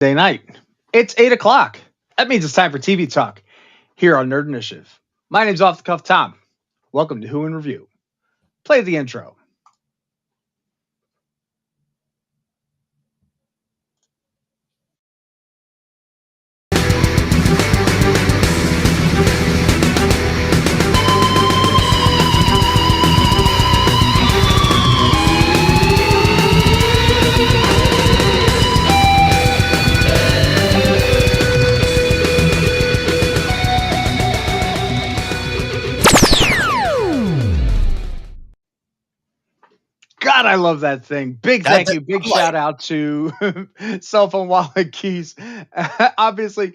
Day night. It's 8 o'clock. That means it's time for TV Talk here on Nerd Initiative. My name's Off the Cuff Tom. Welcome to Who in Review. Play the intro. God, I love that thing. Big thank you. Big shout out to Cell Phone Wallet Keys. Obviously,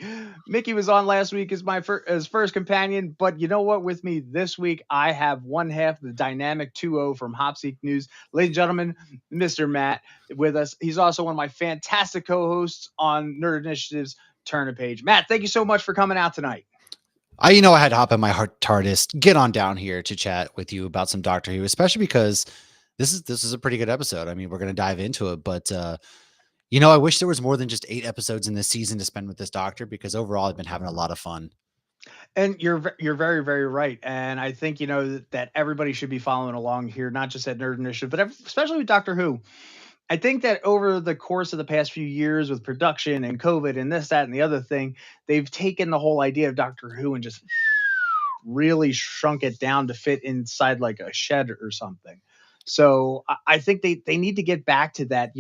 Mickey was on last week as my first companion, but you know what? With me this week, I have one half of the dynamic 2-0 from Hopseek News. Ladies and gentlemen, Mr. Matt with us. He's also one of my fantastic co-hosts on Nerd Initiative's Turn a Page. Matt, thank you so much for coming out tonight. I had to hop in my TARDIS, get on down here to chat with you about some Doctor Who, especially because this is a pretty good episode. I mean, we're going to dive into it, but I wish there was more than just 8 episodes in this season to spend with this Doctor, because overall I've been having a lot of fun. And you're very, very right. And I think, that everybody should be following along here, not just at Nerd Initiative, but especially with Doctor Who. I think that over the course of the past few years with production and COVID and this, that, and the other thing, they've taken the whole idea of Doctor Who and just really shrunk it down to fit inside like a shed or something. So I think they need to get back to that,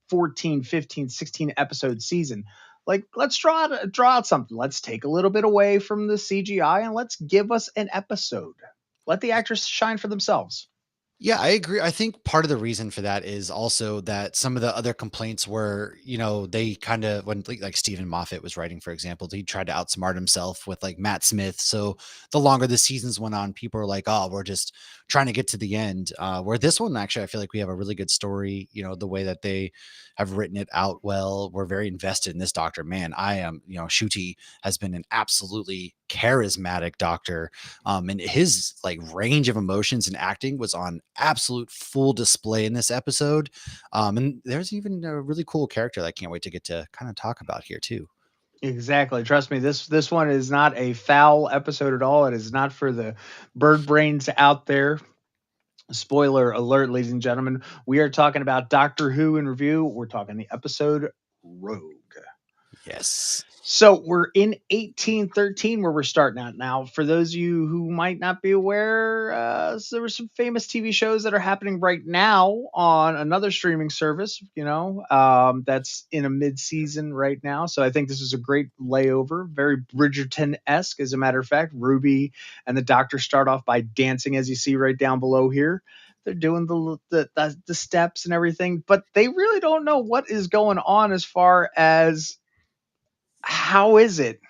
14, 15, 16 episode season. Like, let's draw out something. Let's take a little bit away from the CGI and let's give us an episode. Let the actors shine for themselves. Yeah, I agree. I think part of the reason for that is also that some of the other complaints were, they kind of, when like Stephen Moffat was writing, for example, he tried to outsmart himself with like Matt Smith. So the longer the seasons went on, people were like, oh, we're just trying to get to the end. Where this one, actually, I feel like we have a really good story, the way that they have written it out well. We're very invested in this Doctor. Man, I am, Ncuti has been an absolutely charismatic Doctor. And his like range of emotions and acting was on absolute full display in this episode. And there's even a really cool character that I can't wait to get to kind of talk about here too. Exactly. Trust me, this one is not a foul episode at all. It is not for the bird brains out there. Spoiler alert, ladies and gentlemen. We are talking about Doctor Who in review. We're talking the episode Rogue. Yes. So we're in 1813 where we're starting at now. For those of you who might not be aware, so there were some famous TV shows that are happening right now on another streaming service, that's in a mid-season right now. So I think this is a great layover, very Bridgerton-esque, as a matter of fact. Ruby and the Doctor start off by dancing, as you see right down below here. They're doing the steps and everything, but they really don't know what is going on as far as how is it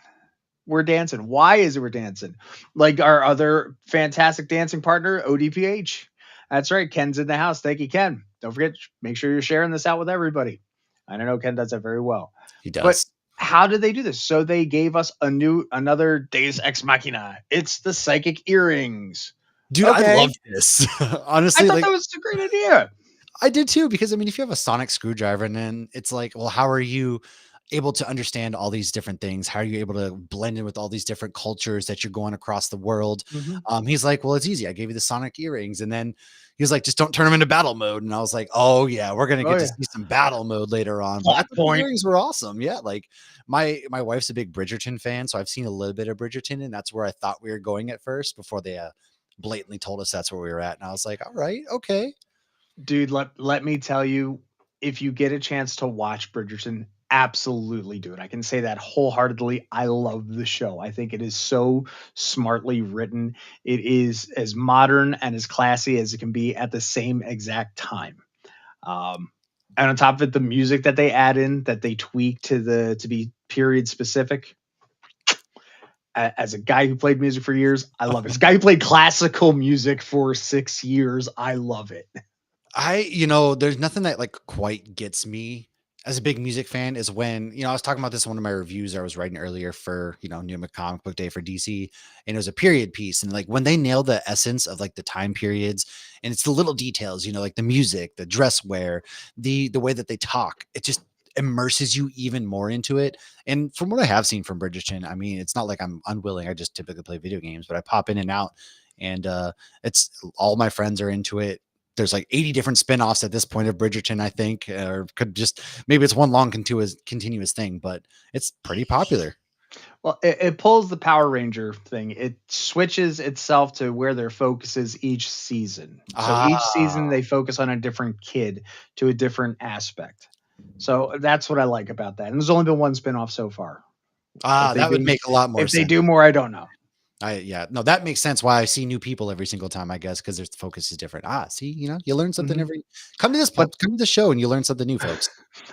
we're dancing? Why is it we're dancing? Like our other fantastic dancing partner, ODPH. That's right. Ken's in the house. Thank you, Ken. Don't forget, make sure you're sharing this out with everybody. I know Ken does that very well. He does. But how did they do this? So they gave us another Deus Ex Machina. It's the psychic earrings. Dude, okay. I love this. Honestly, I thought that was a great idea. I did too, because I mean, if you have a sonic screwdriver and then it's like, well, how are you able to understand all these different things? How are you able to blend in with all these different cultures that you're going across the world? Mm-hmm. He's like, well, it's easy. I gave you the sonic earrings. And then he was like, just don't turn them into battle mode. And I was like, oh yeah, we're going to get to see some battle mode later on. But the earrings were awesome. Yeah. Like my wife's a big Bridgerton fan. So I've seen a little bit of Bridgerton, and that's where I thought we were going at first before they blatantly told us that's where we were at. And I was like, all right, okay. Dude, let me tell you, if you get a chance to watch Bridgerton, absolutely do it. I can say that wholeheartedly. I love the show. I think it is so smartly written. It is as modern and as classy as it can be at the same exact time. And on top of it, the music that they add in, that they tweak to be period specific. As a guy who played music for years, I love it. As a guy who played classical music for 6 years, I love it. There's nothing that like quite gets me as a big music fan is when, I was talking about this in one of my reviews I was writing earlier for, New Comic Book Day for DC, and it was a period piece. And like when they nail the essence of like the time periods, and it's the little details, like the music, the dress wear, the way that they talk, immerses you even more into it. And from what I have seen from Bridgerton, I mean, it's not like I'm unwilling. I just typically play video games, but I pop in and out, and it's all my friends are into it. There's like 80 different spin-offs at this point of Bridgerton, I think, or could just maybe it's one long continuous thing, but it's pretty popular. Well, it pulls the Power Ranger thing. It switches itself to where their focus is each season. So each season Ah, they focus on a different kid to a different aspect. So that's what I like about that. And there's only been one spinoff so far. If they that would do, make a lot more if they sense. do more, I don't know. Yeah, no, that makes sense why I see new people every single time, I guess, because their focus is different. See, you learn something Mhm. every But come to the show and you learn something new, folks.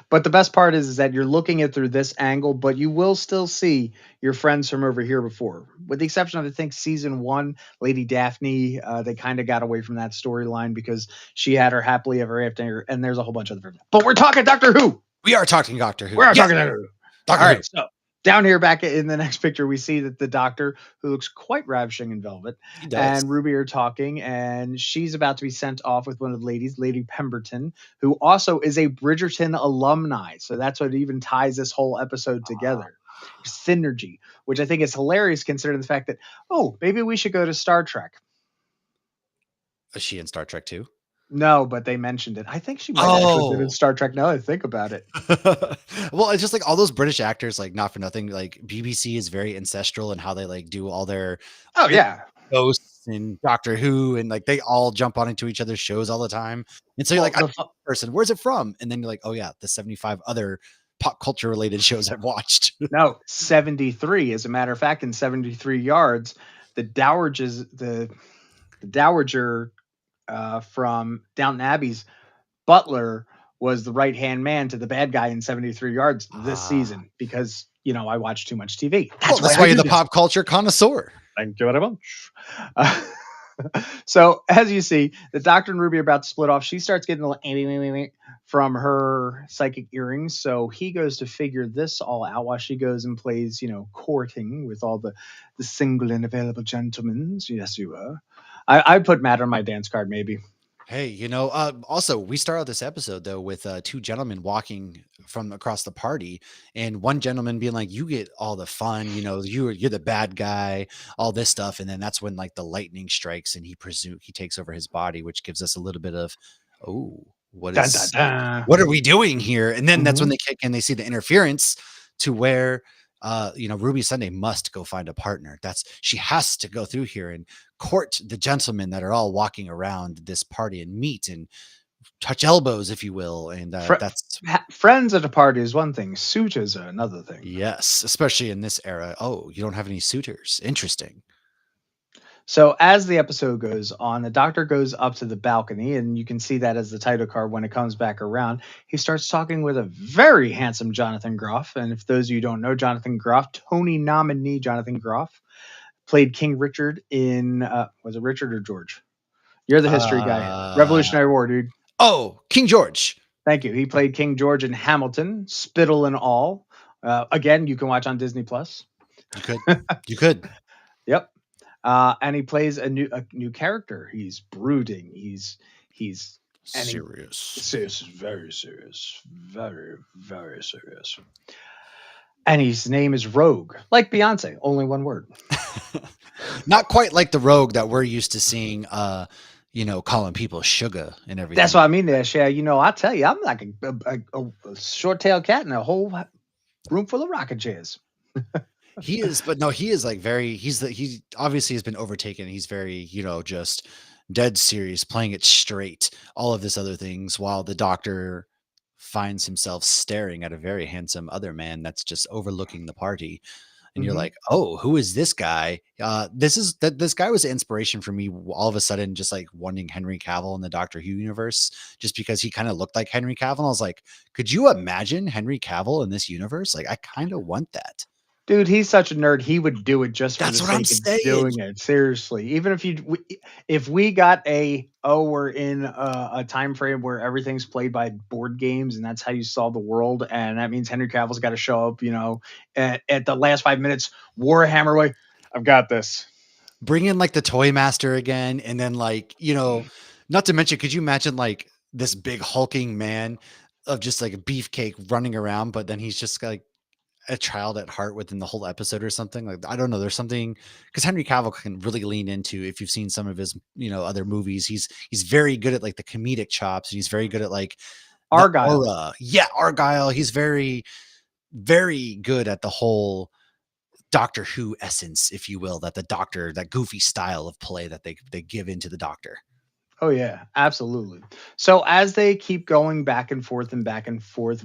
But the best part is that you're looking at through this angle, but you will still see your friends from over here before, with the exception of I think season one, Lady Daphne. They kind of got away from that storyline because she had her happily ever after, and there's a whole bunch of other. But we're talking Doctor Who. We are talking Doctor We Who. are Yes, talking Doctor Who. Doctor All Who. right, so down here, back in the next picture, we see that the Doctor, who looks quite ravishing in velvet, He does. and Ruby are talking, and she's about to be sent off with one of the ladies, Lady Pemberton, who also is a Bridgerton alumni. So that's what even ties this whole episode Ah, together. Synergy, which I think is hilarious considering the fact that, oh, maybe we should go to Star Trek. is she in Star Trek too? No, but they mentioned it. I think she might actually have been in Oh. Star Trek now that I think about it. Well, it's just like all those British actors, like not for nothing, like BBC is very ancestral in how they like do all their Oh, yeah. Ghosts and Doctor Who, and like they all jump on into each other's shows all the time. And so you're Well, like, I know this person, where's it from? And then you're like, oh yeah, the 75 other pop culture related shows I've watched. no, 73. As a matter of fact, in 73 yards, the dowagers, the dowager from Downton Abbey's butler was the right hand man to the bad guy in 73 yards this Ah. season because I watch too much TV. Well, That's why that's I why you're do the this. pop culture connoisseur. Thank you very much. Uh, so as you see, the Doctor and Ruby are about to split off. She starts getting a little from her psychic earrings. So he goes to figure this all out while she goes and plays, courting with all the single and available gentlemen. Yes, you are. I put Matt on my dance card, maybe. Hey, also we start out this episode though with two gentlemen walking from across the party, and one gentleman being like, "You get all the fun, you're the bad guy, all this stuff," and then that's when like the lightning strikes, and he takes over his body, which gives us a little bit of, oh, Dun, dun, dun. what are we doing here? And then that's when Mhm. they kick in, they see the interference to where Ruby Sunday must go find a partner. She has to go through here and court the gentlemen that are all walking around this party and meet and touch elbows, if you will. And Fr- that's Friends at a party is one thing, suitors are another thing. yes, especially in this era. Oh, you don't have any suitors. Interesting. So as the episode goes on, the Doctor goes up to the balcony, and you can see that as the title card when it comes back around. He starts talking with a very handsome Jonathan Groff. And if those of you don't know Jonathan Groff, Tony nominee Jonathan Groff played King Richard in was it Richard or George? You're the history guy. Uh, Revolutionary War, dude. oh, King George. Thank you. He played King George in Hamilton, Spittle and all. Again, you can watch on Disney Plus. You could. You could. Yep. And he plays a new character. He's brooding. He's and he Serious. serious, very serious, very very serious. And his name is Rogue, like Beyonce, only one word. Not quite like the rogue that we're used to seeing, calling people sugar and That's everything. what I mean there, Shay. I tell you, I'm like a short-tailed cat in a whole room full of rocking chairs. He is, but no, he is like he obviously has been overtaken. He's very, just dead serious, playing it straight, all of this other things, while the doctor finds himself staring at a very handsome other man that's just overlooking the party. And you're Hmm. like, oh, who is this guy? This guy was an inspiration for me all of a sudden, just like wanting Henry Cavill in the Doctor Who universe, just because he kind of looked like Henry Cavill. I was like, could you imagine Henry Cavill in this universe? Like, I kind of want that. Dude, he's such a nerd. He would do it just for the That's what I'm sake of saying. doing it. Seriously, even if we got we're in a time frame where everything's played by board games and that's how you solve the world, and that means Henry Cavill's got to show up, at the last 5 minutes, Warhammer way. I've got this. Bring in like the Toy Master again, and then like, not to mention, could you imagine like this big hulking man of just like a beefcake running around, but then he's just like a child at heart within the whole episode or something. Like, I don't know. There's something because Henry Cavill can really lean into, if you've seen some of his, other movies, he's very good at like the comedic chops. And he's very good at like the Argyle. aura. Yeah. Argyle. He's very, very good at the whole Doctor Who essence, if you will, that the Doctor, that goofy style of play that they give into the Doctor. Oh yeah, absolutely. So as they keep going back and forth,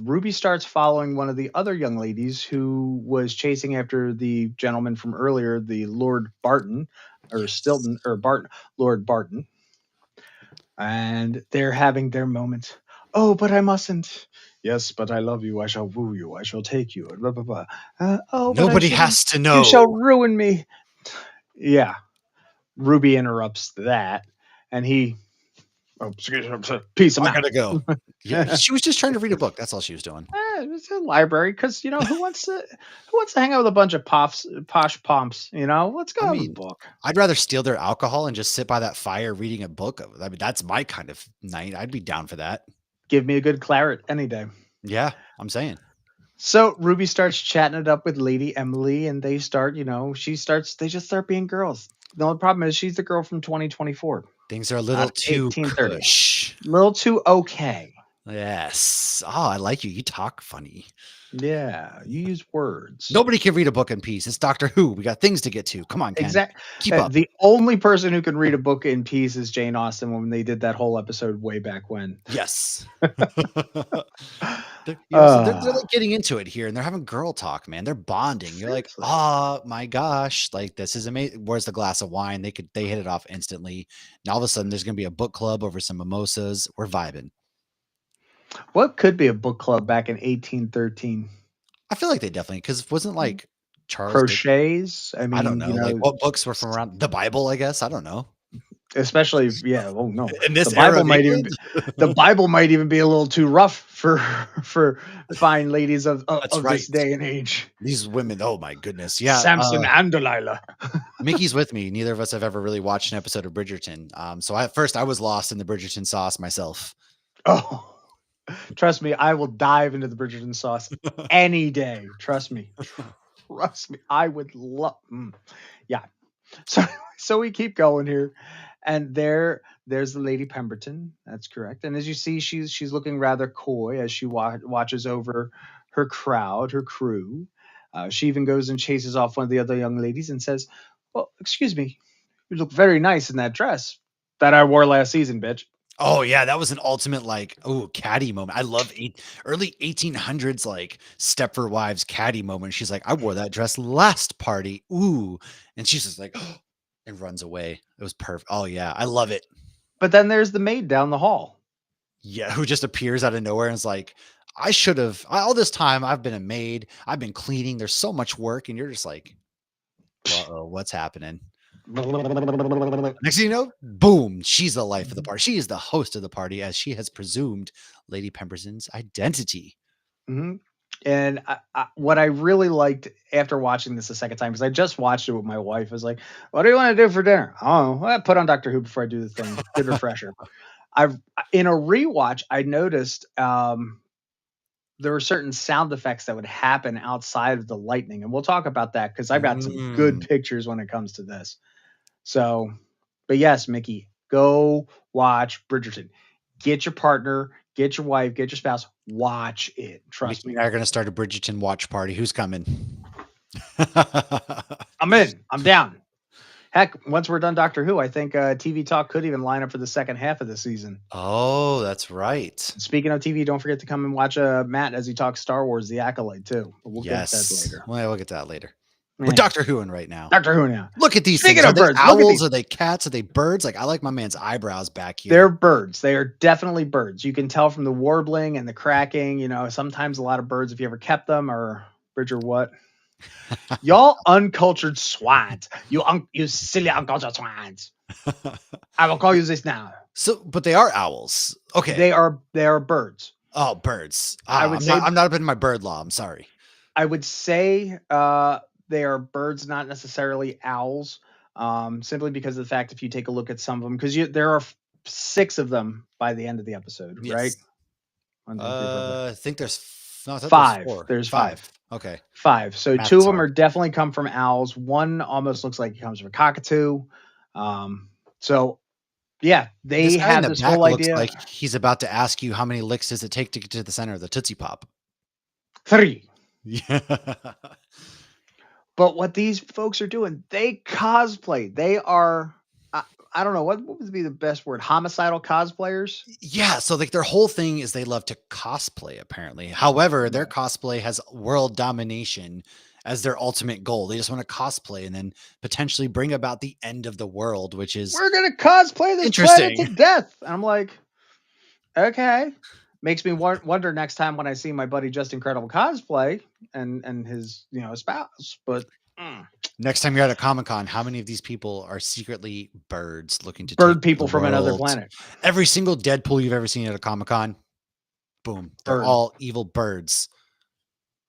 Ruby starts following one of the other young ladies who was chasing after the gentleman from earlier, the Lord Barton or Yes. Stilton or Barton, Lord Barton, and they're having their moment. Oh, but I mustn't. Yes, but I love you. I shall woo you. I shall take you. Blah blah blah. Oh, but I Nobody shouldn't. has to You shall know. ruin me. Yeah, Ruby interrupts that, and he excuse me, peace of I mouth. gotta go. Yeah, she was just trying to read a book. That's all she was doing. It's a library because who wants to hang out with a bunch of posh pomps? Let's I go have a mean, book. I'd rather steal their alcohol and just sit by that fire reading a book. I mean, that's my kind of night. I'd be down for that. Give me a good claret any day. Yeah, I'm saying. So Ruby starts chatting it up with Lady Emily, and they start. They just start being girls. The only problem is she's the girl from 2024, Things are a little not too 1830. cush. Little too okay. Yes. Oh, I like you. You talk funny. Yeah, you use words. Nobody can read a book in peace. It's Doctor Who. We got things to get to. Come on, Ken. Exact. Keep up. The only person who can read a book in peace is Jane Austen when they did that whole episode way back when. Yes. They're Uh, like getting into it here and they're having girl talk, man. They're bonding. You're like, seriously. oh my gosh, like this is amazing. Where's the glass of wine? They hit it off instantly. And all of a sudden there's gonna be a book club over some mimosas. We're vibing. What could be a book club back in 1813? I feel like they definitely because wasn't like Charles Dickens. Crochets. I I don't mean, know. Like what books were from around the Bible, I guess. I don't know. especially yeah. Oh no, In this era of England. The Bible might even be a little too rough for for fine ladies That's of this right. day and age. These women, oh my goodness. Yeah. Samson and Delilah. Mickey's with me. Neither of us have ever really watched an episode of Bridgerton. So at first I was lost in the Bridgerton sauce myself. Oh, trust me, I will dive into the Bridgerton sauce any day. Trust me. Trust me. I would love. Yeah. So so we keep going here, and there's the Lady Pemberton. That's correct. And as you see, she's looking rather coy as she watches over her crowd, her crew. She even goes and chases off one of the other young ladies and says, "Well, excuse me, you look very nice in that dress that I wore last season, bitch." Oh yeah, that was an ultimate like caddy moment. I love early 1800s like Stepford Wives caddy moment. She's like, I wore that dress last party. Ooh, and she's just like, and runs away. It was perfect. Oh yeah, I love it. But then there's the maid down the hall. Yeah, who just appears out of nowhere and is like, I should have all this time. I've been a maid. I've been cleaning. There's so much work, and you're just like, uh-oh, what's happening? Next thing you know, boom, she's the life of the party. She is the host of the party as she has presumed Lady Pemberton's identity. Hmm. And what I really liked after watching this a second time, because I just watched it with my wife, I was like, "What do you want to do for dinner?" Oh, well, I put on Doctor Who before I do the thing. Good refresher. I've In a rewatch, I noticed there were certain sound effects that would happen outside of the lightning, and we'll talk about that because I've got some good Mm. pictures when it comes to this. So, but yes, Mickey, go watch Bridgerton. Get your partner, get your wife, get your spouse. Watch it. Trust Mickey me. and I are going to start a Bridgerton watch party. Who's coming? I'm in. I'm down. Heck, once we're done Doctor Who, I think TV Talk could even line up for the second half of the season. Oh, that's right. Speaking of TV, don't forget to come and watch Matt as he talks Star Wars: The Acolyte too. But we'll get to that Yes. later. Well, we'll get to that later. We're Eh, Doctor Whoing right now. Doctor Who now. Look at these Speaking things. Are of they birds, look at owls? these. Are they cats? Are they birds? Like I like my man's eyebrows back here. They're birds. They are definitely birds. You can tell from the warbling and the cracking. Sometimes a lot of birds, if you ever kept them, or Bridger, what? Y'all uncultured swines. You silly uncultured swines. I will call you this now. So, but they are owls. Okay. They are birds. Oh, birds. I would say I'm not up in my bird law. I'm sorry. I would say they are birds, not necessarily owls. Simply because of the fact, if you take a look at some of them, because there are 6 of them by the end of the episode, right? Yes. 1, 2, 3, 4, 5. I think no, I thought there's 5. four. There's 5. 5. Okay. 5. So Math 2 is of them hard. are definitely come from owls. One almost looks like it comes from a cockatoo. So yeah, This they guy in have the this whole back looks idea. like he's about to ask you how many licks does it take to get to the center of the Tootsie Pop. 3. Yeah. But what these folks are doing, they cosplay. They are, I don't know, what would be the best word? Homicidal cosplayers? Yeah, so like their whole thing is they love to cosplay apparently. However, their Yeah. cosplay has world domination as their ultimate goal. They just want to cosplay and then potentially bring about the end of the world, which is We're going to cosplay this planet to interesting. death. And I'm like, okay. Makes me wonder next time when I see my buddy Just Incredible cosplay and his, spouse. But Next time you're at a Comic-Con, how many of these people are secretly birds looking to take bird over people the from another world? planet. Every single Deadpool you've ever seen at a Comic-Con, boom, they're Bird. all evil birds.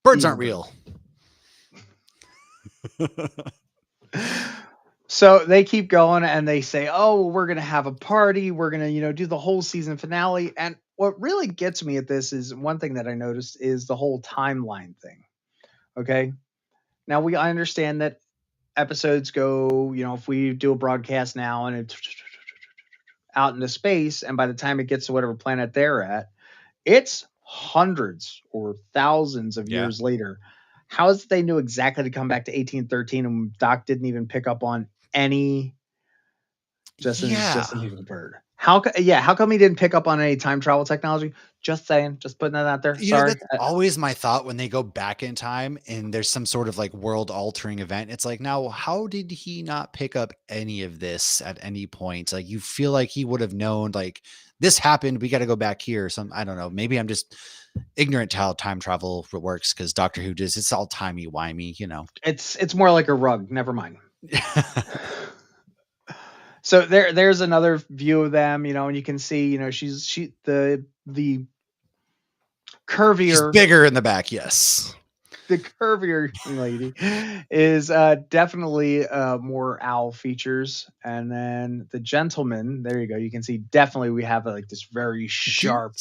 Birds Evil aren't real. So they keep going and they say, "Oh, we're going to have a party. We're going to, do the whole season finale." And what really gets me at this is one thing that I noticed is the whole timeline thing. Okay? Now I understand that episodes go, if we do a broadcast now and it's out into space and by the time it gets to whatever planet they're at, it's hundreds or thousands of Yeah. years later. How is it they knew exactly to come back to 1813 and Doc didn't even pick up on any just an evil bird? How come he didn't pick up on any time travel technology? Just saying, just putting that out there. Sorry. That's always my thought when they go back in time and there's some sort of like world altering event. It's like, now, how did he not pick up any of this at any point? Like, you feel like he would have known, like, this happened. We got to go back here. I don't know. Maybe I'm just ignorant to how time travel works because Doctor Who does. It's all timey-wimey. It's more like a rug. Never mind. So there's another view of them, and you can see, the curvier. She's bigger in the back. Yes. The curvier lady is definitely more owl features, and then the gentleman. There you go. You can see definitely we have like this very sharp.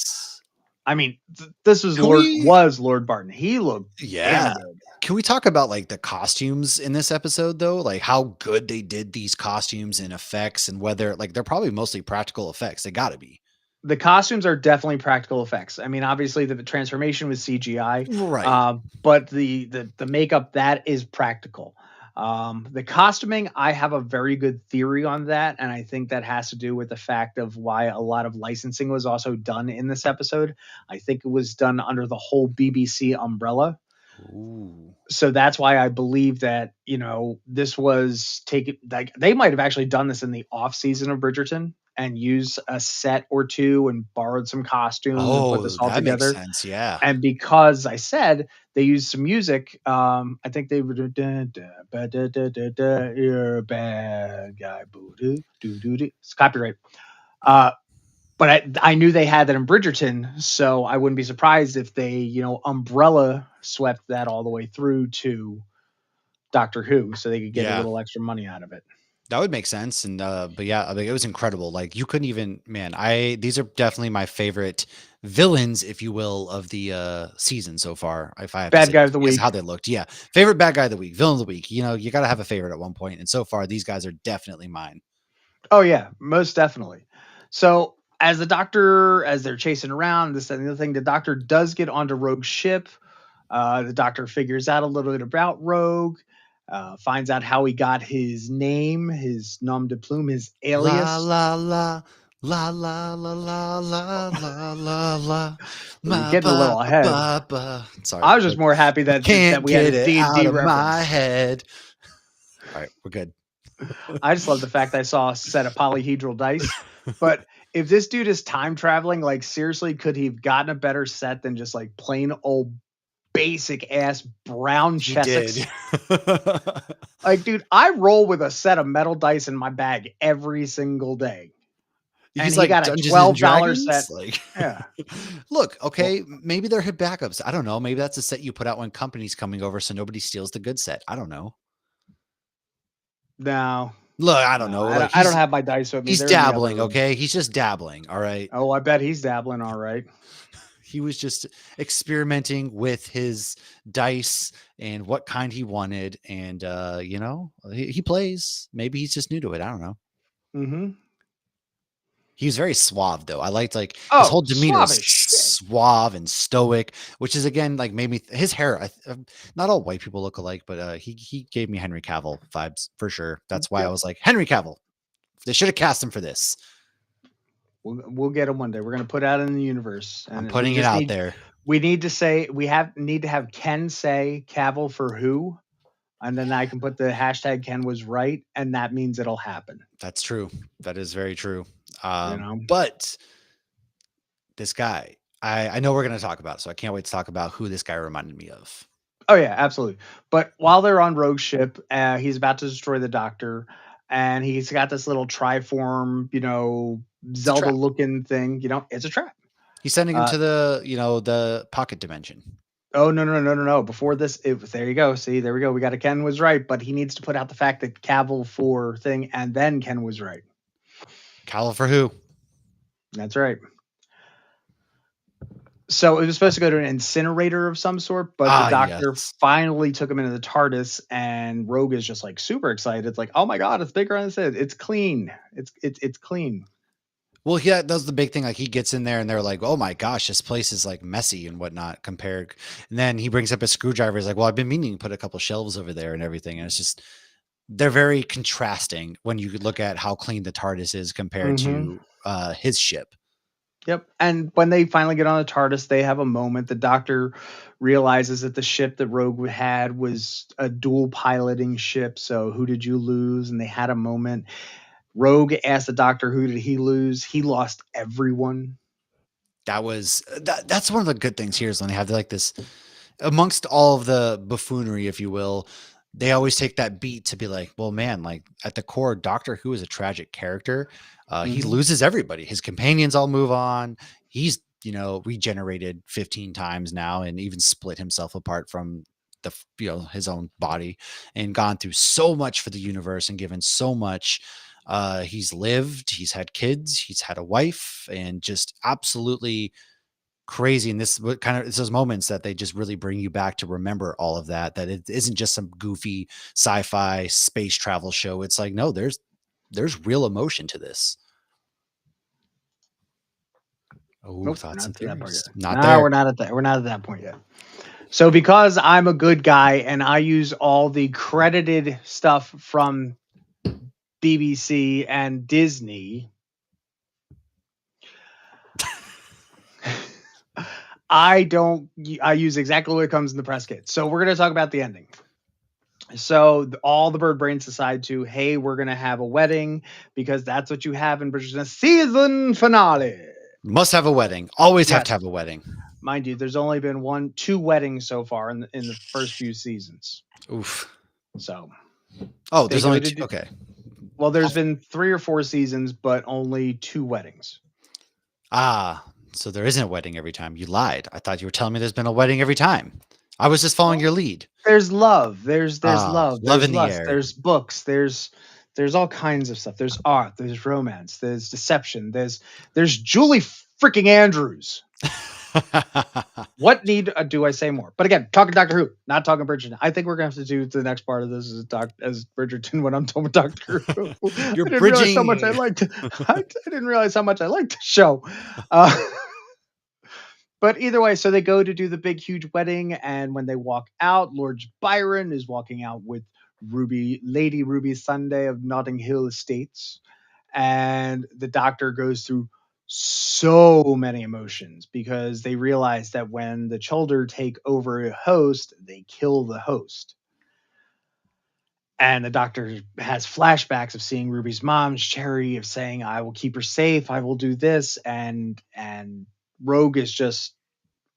I mean, this was Lord Barton. He looked damn good. Can we talk about like the costumes in this episode though? Like how good they did these costumes and effects, and whether like they're probably mostly practical effects. They got to be. The costumes are definitely practical effects. I mean, obviously the transformation was CGI, right? But the makeup, that is practical. The costuming, I have a very good theory on that, and I think that has to do with the fact of why a lot of licensing was also done in this episode. I think it was done under the whole BBC umbrella. Ooh. So that's why I believe that, this was taken, like they might have actually done this in the off season of Bridgerton and use a set or two and borrowed some costumes and put this all that makes together. Sense, yeah. And because I said they used some music, I think they were you're a bad guy. It's copyright. But I knew they had that in Bridgerton, so I wouldn't be surprised if they, umbrella swept that all the way through to Doctor Who so they could get a little extra money out of it. That would make sense. And but yeah, I mean, it was incredible. Like you couldn't even, man, these are definitely my favorite villains, if you will, of the season so far. If I have bad to say, guy of the week, how they looked. Yeah. Favorite bad guy of the week, villain of the week. You got to have a favorite at one point. And so far, these guys are definitely mine. Oh yeah, most definitely. So as they're chasing around, this and the other thing, the Doctor does get onto Rogue's ship. The Doctor figures out a little bit about Rogue, finds out how he got his name, his nom de plume, his alias. La la la la la la la la la la. You're getting a little ahead. Sorry, I was just more happy that we had a D&D reference. My head. All right, we're good. I just love the fact I saw a set of polyhedral dice. But if this dude is time traveling, like seriously, could he have gotten a better set than just like plain old basic ass brown chessex? Like, dude, I roll with a set of metal dice in my bag every single day. He's and he got a $12 set. Like, yeah. Look, okay, maybe they're hit backups. I don't know. Maybe that's a set you put out when company's coming over, so nobody steals the good set. I don't know. No. Look, I don't know. Like, I don't have my dice with me. He's dabbling, okay? He's just dabbling, all right? Oh, I bet he's dabbling, all right. He was just experimenting with his dice and what kind he wanted. And, he plays. Maybe he's just new to it. I don't know. Mm-hmm. He was very suave, though. I liked like his Oh, whole demeanor suave is as shit. suave and stoic, which is again like made me his hair. Not all white people look alike, but he gave me Henry Cavill vibes for sure. That's why I Yep. was like Henry Cavill. They should have cast him for this. We'll get him one day. We're gonna put out in the universe, I'm and putting it out there. we need to say need to have Ken say Cavill for who, and then I can put the hashtag Ken was right, and that means it'll happen. That's true. That is very true. You know. But this guy, I know we're going to talk about it, so I can't wait to talk about who this guy reminded me of. Oh yeah, absolutely. But while they're on Rogue ship, he's about to destroy the Doctor, and he's got this little triform, It's a trap. Zelda-looking thing. It's a trap. He's sending him Uh, to the pocket dimension. oh no! Before this, there you go. See, there we go. We got a Ken was right, but he needs to put out the fact that Cavill for thing, and then Ken was right. Cavill for who? That's right. So it was supposed to go to an incinerator of some sort, but the Doctor Yes. finally took him into the TARDIS, and Rogue is just like super excited. It's like, oh my god, it's bigger than it said. It's clean. It's clean. Well, yeah, that's the big thing. Like he gets in there and they're like, "Oh my gosh, this place is like messy and whatnot." Compared, and then he brings up a screwdriver. He's like, "Well, I've been meaning to put a couple shelves over there and everything." And it's just they're very contrasting when you look at how clean the TARDIS is compared Mm-hmm. to his ship. Yep. And when they finally get on the TARDIS, they have a moment. The Doctor realizes that the ship that Rogue had was a dual piloting ship. So who did you lose? And they had a moment. Rogue asked the Doctor, who did he lose? He lost everyone. That's one of the good things here is when they have like this amongst all of the buffoonery, if you will, they always take that beat to be like, well, man, like at the core, Doctor Who is a tragic character. He Mm-hmm. loses everybody. His companions all move on. He's, regenerated 15 times now and even split himself apart from his own body and gone through so much for the universe and given so much. He's lived, he's had kids, he's had a wife, and just absolutely crazy. And this what kind of it's those moments that they just really bring you back to remember all of that. That it isn't just some goofy sci-fi space travel show. It's like, no, there's real emotion to this. Oh, Nope, thoughts and not to that part theories. yet. Not No, there. we're not at that. We're not at that point yet. So because I'm a good guy and I use all the credited stuff from BBC and Disney, I use exactly what comes in the press kit. So we're going to talk about the ending. So all the bird brains decide to, hey, we're going to have a wedding because that's what you have in British season finale. Must have a wedding. Always have to Yes. have a wedding. Mind you, there's only been two weddings so far in the first few seasons. Oof. So Oh, they there's go only to two. Okay. well, there's been 3 or 4 seasons, but only 2 weddings. So there isn't a wedding every time. You lied. I thought you were telling me there's been a wedding every time. I was just following Well, your lead. there's love. There's love. Love There's in the lust. air. There's books. There's all kinds of stuff. There's art. There's romance. There's deception. There's Julie freaking Andrews. What need do I say more? But again, talking Doctor Who, not talking Bridgerton. I think we're gonna have to do the next part of this as Bridgerton when I'm talking about Doctor Who. I You're didn't realize how much I bridging. liked. I didn't realize how much I liked the show. Uh, but either way, so they go to do the big, huge wedding, and when they walk out, Lord Byron is walking out with Lady Ruby Sunday of Notting Hill Estates, and the Doctor goes through so many emotions because they realize that when the Chulder take over a host, they kill the host. And the Doctor has flashbacks of seeing Ruby's mom, Cherry, of saying, "I will keep her safe. I will do this," and Rogue is just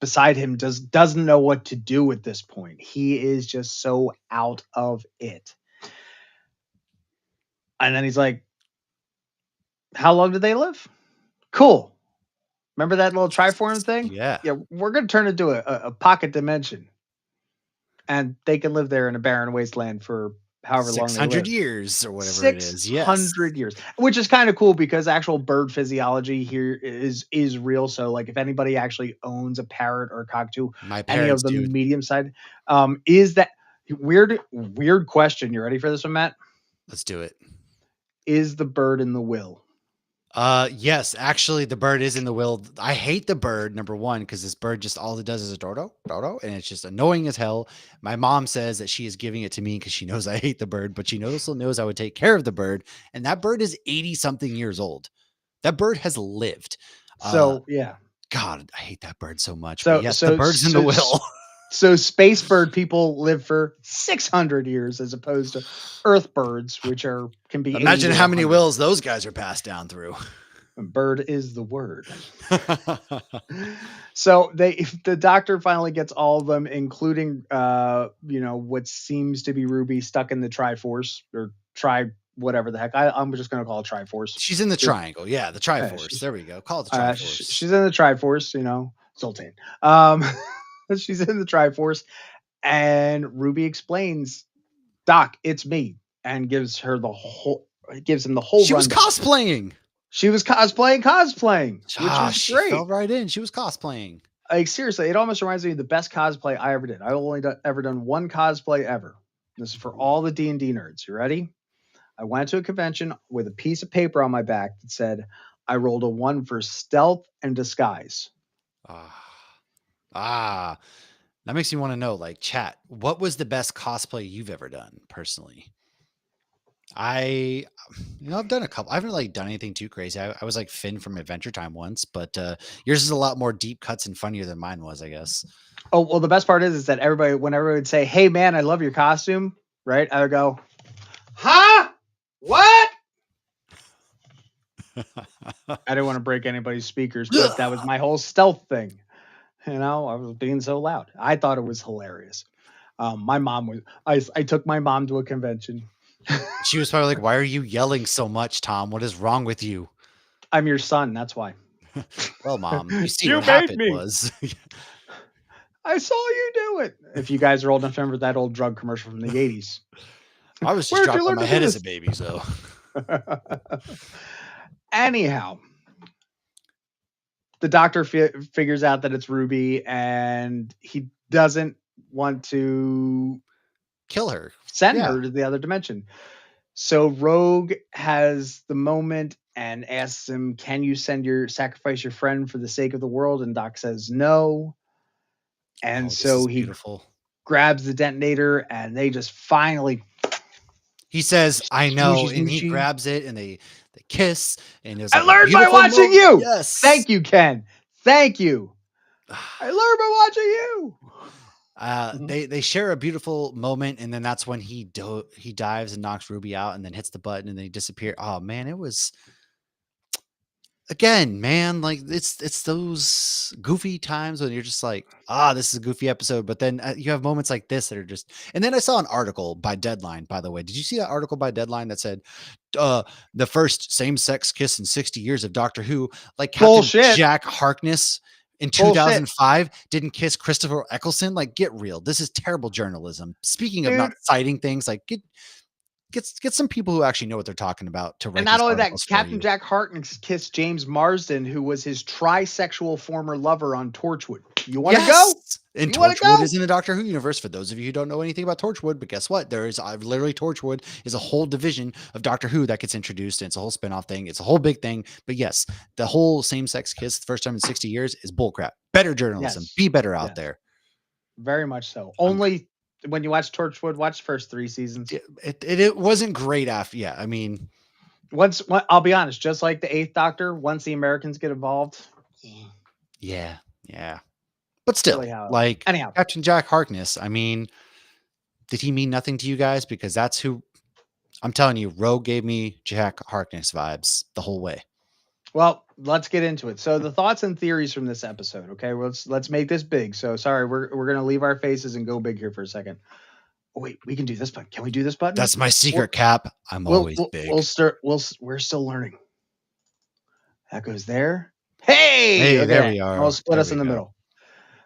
beside him, doesn't know what to do at this point. He is just so out of it. And then he's like, "How long did they live? Cool. Remember that little triform thing? Yeah. Yeah, we're gonna turn it into a pocket dimension, and they can live there in a barren wasteland for however long they 600 live. years or whatever it is. Yes. 600 years, which is kind of cool because actual bird physiology here is real. So like if anybody actually owns a parrot or a cockatoo, My any of parents the do. medium side, is that weird question. You ready for this one, Matt? Let's do it. Is the bird in the will? Yes, actually the bird is in the will. I hate the bird, number one, because this bird just all it does is a dodo, and it's just annoying as hell. My mom says that she is giving it to me because she knows I hate the bird, but she also knows I would take care of the bird. And that bird is 80 something years old. That bird has lived. So yeah. God, I hate that bird so much. But So yes, the so bird's in the so will. so space bird people live for 600 years as opposed to earth birds, which can be 80 Imagine to how many 100. wills those guys are passed down through. Bird is the word. So the doctor finally gets all of them, including what seems to be Ruby stuck in the Triforce or Tri whatever the heck. I'm just gonna call it Triforce. She's in the triangle. Yeah, the Yeah, Triforce. There we go. Call it the Triforce. she's in the Triforce. Sultan. She's in the Triforce, and Ruby explains, "Doc, it's me," and gives him the whole She was rundown. cosplaying. She was cosplaying, which was She great. fell right in. She was cosplaying. Like seriously, it almost reminds me of the best cosplay I ever did. I've only ever done one cosplay ever. This is for all the D&D nerds. You ready? I went to a convention with a piece of paper on my back that said I rolled a 1 for stealth and disguise. That makes me want to know, like, chat, what was the best cosplay you've ever done personally? I've done a couple. I haven't really done anything too crazy. I was like Finn from Adventure Time once, but yours is a lot more deep cuts and funnier than mine was, I guess. Oh, well, the best part is that whenever everybody would say, "Hey man, I love your costume," right? I would go, "Huh? What?" I didn't want to break anybody's speakers, but that was my whole stealth thing. I was being so loud. I thought it was hilarious. My mom was. I took my mom to a convention. She was probably like, "Why are you yelling so much, Tom? What is wrong with you?" I'm your son. That's why. Well, Mom, you see You what made happened me. was. I saw you do it. If you guys are old enough to remember that old drug commercial from the 80s. I was just dropped on my head as a baby, so. Anyhow, the doctor figures out that it's Ruby, and he doesn't want to kill her, send her to the other dimension. So Rogue has the moment and asks him, "Can you sacrifice your friend for the sake of the world?" And Doc says no. And so he grabs the detonator, and they just finally. He says, "I know," and he grabs it, and they kiss, and it was. I learned by watching you. Yes, thank you, Ken. Thank you. I learned by watching you. They share a beautiful moment, and then that's when he dives and knocks Ruby out, and then hits the button, and they disappear. Oh man, it was. Again, man, like it's those goofy times when you're just like, this is a goofy episode. But then you have moments like this that are just. And then I saw an article by Deadline, by the way. Did you see that article by Deadline that said the first same-sex kiss in 60 years of Doctor Who? Like Captain Jack Harkness in 2005 didn't kiss Christopher Eccleston. Like, get real. This is terrible journalism. Speaking of not citing things, like get some people who actually know what they're talking about to write. And not only that, Captain Jack Harkness kissed James Marsden, who was his trisexual former lover on Torchwood. You want to go? And Torchwood is in the Doctor Who universe, for those of you who don't know anything about Torchwood. But guess what? There is literally Torchwood is a whole division of Doctor Who that gets introduced, and it's a whole spinoff thing. It's a whole big thing. But yes, the whole same-sex kiss the first time in 60 years is bullcrap. Better journalism. Be better out there. Very much so. Only when you watch Torchwood, watch the first 3 seasons. It wasn't great after. Yeah, I mean, I'll be honest, just like the 8th Doctor, once the Americans get involved. Yeah. But still, really Captain Jack Harkness, I mean, did he mean nothing to you guys? Because that's who, I'm telling you, Rogue gave me Jack Harkness vibes the whole way. Well, let's get into it. So the thoughts and theories from this episode. Okay, let's make this big. So sorry, we're gonna leave our faces and go big here for a second. Oh wait, we can do this button. Can we do this button? That's my secret, Cap. I'm always big. We're still learning. That goes there. Hey, there we are. We'll split us in the middle.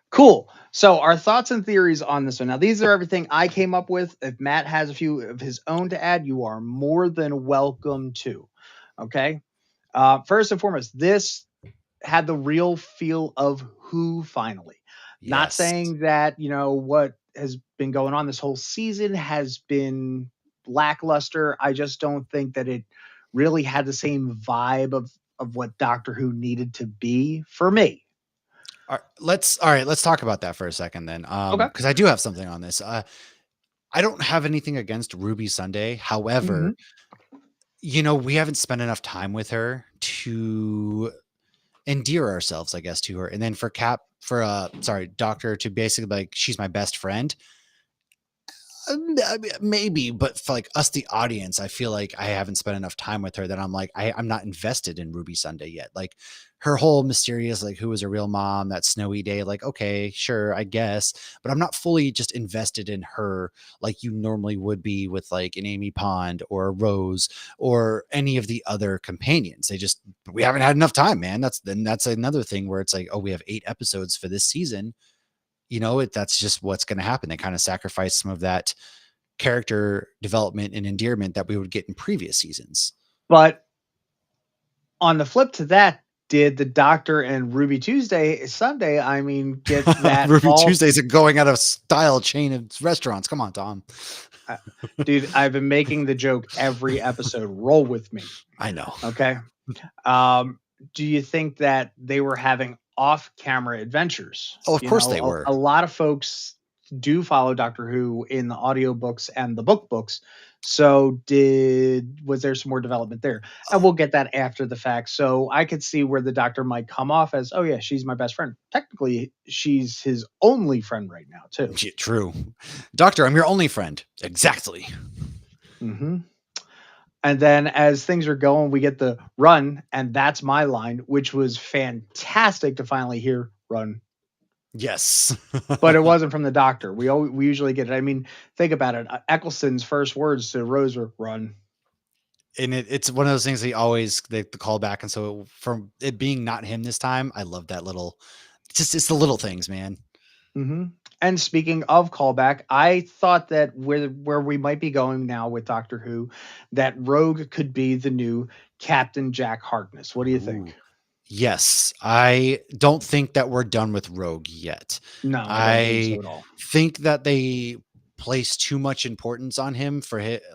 Cool. So our thoughts and theories on this one. Now, these are everything I came up with. If Matt has a few of his own to add, you are more than welcome to. Okay. First and foremost, this had the real feel of Who finally. Not Yes. saying that, what has been going on this whole season has been lackluster. I just don't think that it really had the same vibe of what Doctor Who needed to be for me. All right, let's talk about that for a second then. Okay. Because I do have something on this. I don't have anything against Ruby Sunday. Hmm. However, we haven't spent enough time with her to endear ourselves, I guess, to her. And then for Doctor to basically like she's my best friend. I mean, maybe, but for like us, the audience, I feel like I haven't spent enough time with her that I'm like, I'm not invested in Ruby Sunday yet. Like her whole mysterious, like who was her real mom, that snowy day, like, okay, sure, I guess, but I'm not fully just invested in her like you normally would be with like an Amy Pond or a Rose or any of the other companions. We haven't had enough time, man. That's another thing where it's like, oh, we have 8 episodes for this season. That's just what's going to happen. They kind of sacrifice some of that character development and endearment that we would get in previous seasons. But on the flip to that, did the Doctor and Ruby Tuesday Sunday, I mean, get that Ruby all? Tuesdays are going out of style chain of restaurants. Come on, Tom. uh, Dude, I've been making the joke every episode. Roll with me. I know. Okay. Um, do you think that they were having off-camera adventures? Oh, of course they were. A lot of folks do follow Doctor Who in the audiobooks and the book books. So was there some more development there? And we'll get that after the fact. So I could see where the Doctor might come off as, oh yeah, she's my best friend. Technically, she's his only friend right now, too. Yeah, true. Doctor, I'm your only friend. Exactly. Hmm. And then as things are going, we get the run, and that's my line, which was fantastic to finally hear run. Yes. But it wasn't from the Doctor. We usually get it. I mean, think about it. Eccleston's first words to Rose were run. And it's one of those things they call back. And so from it being not him this time, I love that little, it's the little things, man. Hmm. And speaking of callback, I thought that where we might be going now with Doctor Who, that Rogue could be the new Captain Jack Harkness. What do you think? Ooh. Yes, I don't think that we're done with Rogue yet. No, I don't believe so I at all. think that they place too much importance on him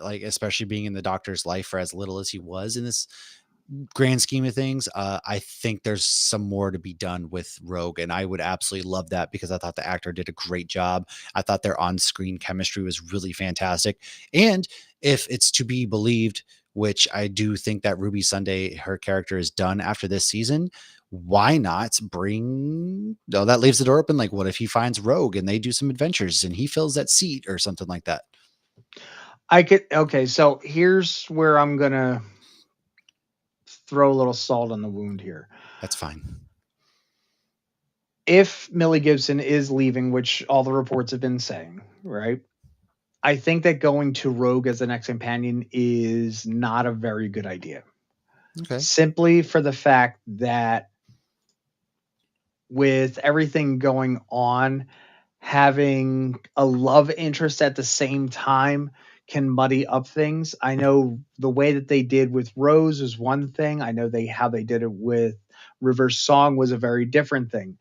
like especially being in the Doctor's life for as little as he was in this grand scheme of things. I think there's some more to be done with Rogue, and I would absolutely love that because I thought the actor did a great job. I thought their on-screen chemistry was really fantastic, and if it's to be believed, which I do think that Ruby Sunday, her character is done after this season. Why not bring? No, that leaves the door open. Like, what if he finds Rogue and they do some adventures and he fills that seat or something like that? Okay, so here's where I'm gonna throw a little salt on the wound here. That's fine. If Millie Gibson is leaving, which all the reports have been saying, right? I think that going to Rogue as the next companion is not a very good idea. Okay. Simply for the fact that with everything going on, having a love interest at the same time can muddy up things. I know the way that they did with Rose is one thing. I know how they did it with River's Song was a very different thing.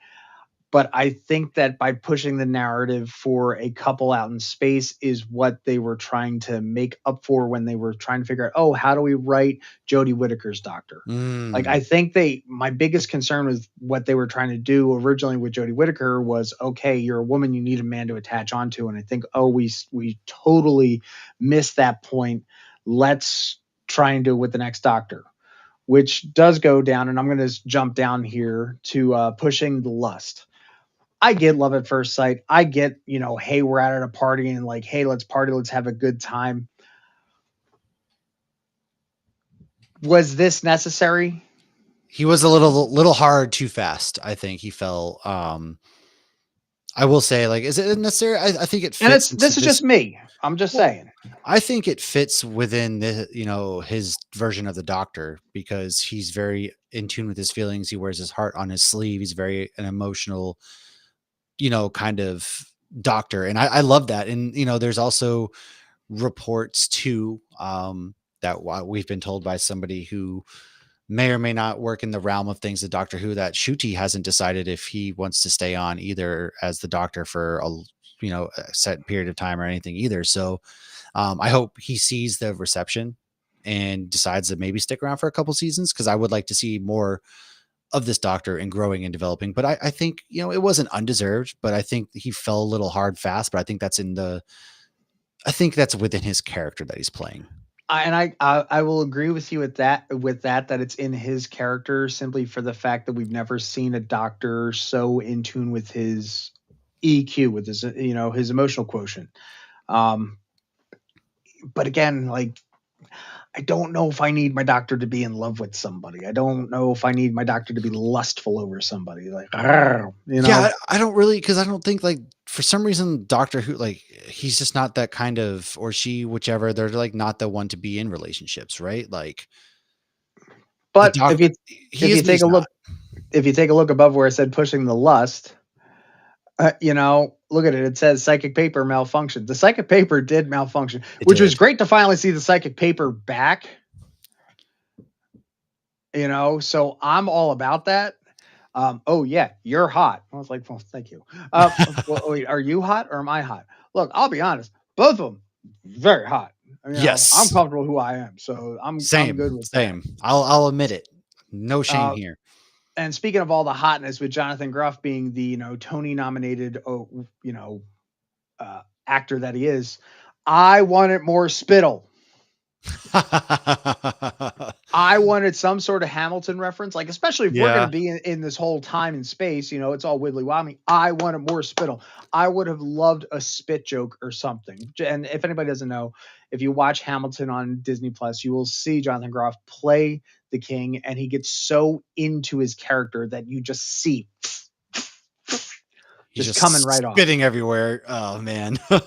But I think that by pushing the narrative for a couple out in space is what they were trying to make up for when they were trying to figure out, oh, how do we write Jodie Whittaker's Doctor? Like, I Mm. think my biggest concern was what they were trying to do originally with Jodie Whittaker was, okay, you're a woman, you need a man to attach onto. And I think, oh, we totally missed that point. Let's try and do it with the next Doctor, which does go down. And I'm going to jump down here to pushing the lust. I get love at first sight. I get, hey, we're out at a party and like, hey, let's party, let's have a good time. Was this necessary? He was a little hard too fast. I think he fell. I will say, like, is it necessary? I think it And fits into this is just this. me. I'm just Well, saying. I think it fits within his version of the Doctor because he's very in tune with his feelings. He wears his heart on his sleeve. He's very an emotional, kind of doctor. And I love that. And, there's also reports too, that we've been told by somebody who may or may not work in the realm of things, the Doctor Who, that Ncuti hasn't decided if he wants to stay on either as the Doctor for a set period of time or anything either. So I hope he sees the reception and decides to maybe stick around for a couple seasons, because I would like to see more of this Doctor and growing and developing. But I think, it wasn't undeserved, but I think he fell a little hard fast. But I think that's within his character that he's playing. I will agree with you that it's in his character, simply for the fact that we've never seen a doctor so in tune with his EQ, with his his emotional quotient. Um, but again, like, I don't know if I need my doctor to be in love with somebody. I don't know if I need my doctor to be lustful over somebody. Like, Yeah, I don't really, because I don't think, like, for some reason Doctor Who, like, he's just not that kind of, or she, whichever, they're like not the one to be in relationships, right? Like the But Doctor, if he you is, but take he's a not. look if you take a look above where it said pushing the lust, look at it. It says psychic paper malfunction. The psychic paper did malfunction, It which was did. great to finally see the psychic paper back. So I'm all about that. Oh yeah, you're hot. I was like, well, thank you. Well, wait, are you hot or am I hot? Look, I'll be honest. Both of them very hot. I'm Yes. comfortable who I am, so I'm good Same. with that. Same. I'll admit it. No shame Uh, here. and speaking of all the hotness, with Jonathan Groff being the Tony nominated actor that he is, I wanted more spittle. I wanted some sort of Hamilton reference, like, especially if we're going to Yeah. be in this whole time and space, it's all wibbly wobbly. I wanted more spittle. I would have loved a spit joke or something. And if anybody doesn't know, if you watch Hamilton on Disney Plus, you will see Jonathan Groff play the king, and he gets so into his character that you just see He's just coming just right off. spitting everywhere. Oh man. There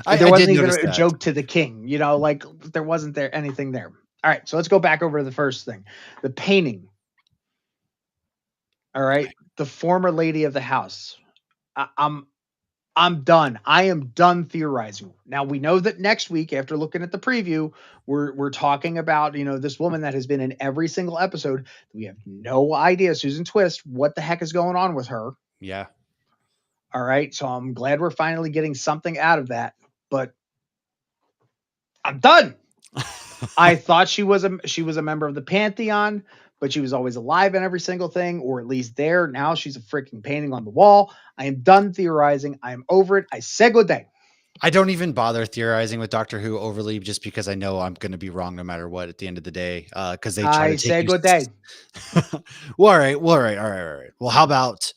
I did wasn't even notice a that. joke to the king, like there wasn't there anything there. All right, so let's go back over to the first thing, the painting. All right, the former lady of the house. I, I'm I'm done. I am done theorizing. Now we know that next week, after looking at the preview, we're talking about this woman that has been in every single episode. We have no idea, Susan Twist, what the heck is going on with her. Yeah. All right, so I'm glad we're finally getting something out of that. But I'm done. I thought she was a member of the Pantheon, but she was always alive in every single thing, or at least there. Now she's a freaking painting on the wall. I am done theorizing. I am over it. I say good day. I don't even bother theorizing with Doctor Who overly, just because I know I'm going to be wrong no matter what at the end of the day. Because they try I to take say you. good day. Well, all right. Well, all right. All right. All right. Well, how about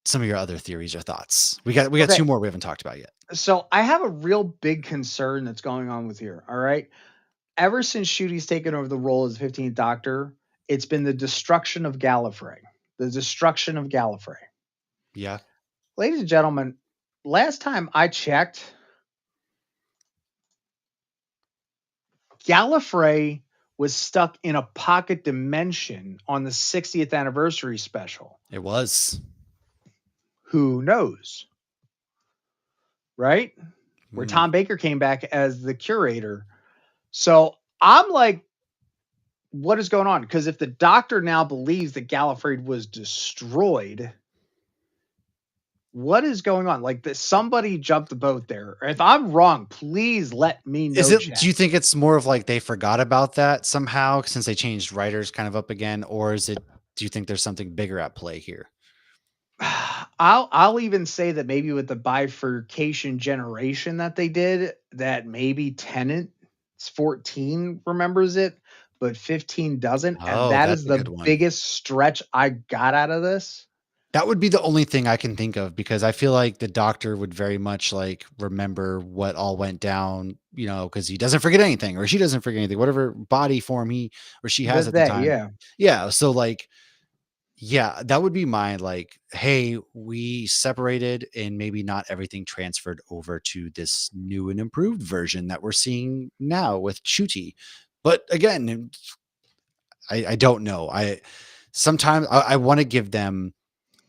some of your other theories or thoughts? We got Okay, two more we haven't talked about yet. so I have a real big concern that's going on with here. All right, ever since Shooty's taken over the role as 15th Doctor, it's been the destruction of Gallifrey. The destruction of Gallifrey. Yeah. Ladies and gentlemen, last time I checked, Gallifrey was stuck in a pocket dimension on the 60th anniversary special. It was. Who knows? Right? Where Mm. Tom Baker came back as the curator. So I'm like, what is going on? Because if the doctor now believes that Gallifrey was destroyed, what is going on? Like, somebody jumped the boat there. If I'm wrong, please let me Is know, it? Do chat. you think it's more of like they forgot about that somehow since they changed writers kind of up again, or is it? Do you think there's something bigger at play here? I'll even say that maybe with the bifurcation generation that they did, that maybe Tenant 14 remembers it, but 15 doesn't, and Oh, that that's is a good the one. biggest stretch I got out of this. That would be the only thing I can think of, because I feel like the Doctor would very much like remember what all went down, because he doesn't forget anything, or she doesn't forget anything, whatever body form he or she has That at the they, time. yeah. Yeah. So like, yeah, that would be my like, hey, we separated and maybe not everything transferred over to this new and improved version that we're seeing now with Ncuti. But again, I don't know. sometimes I want to give them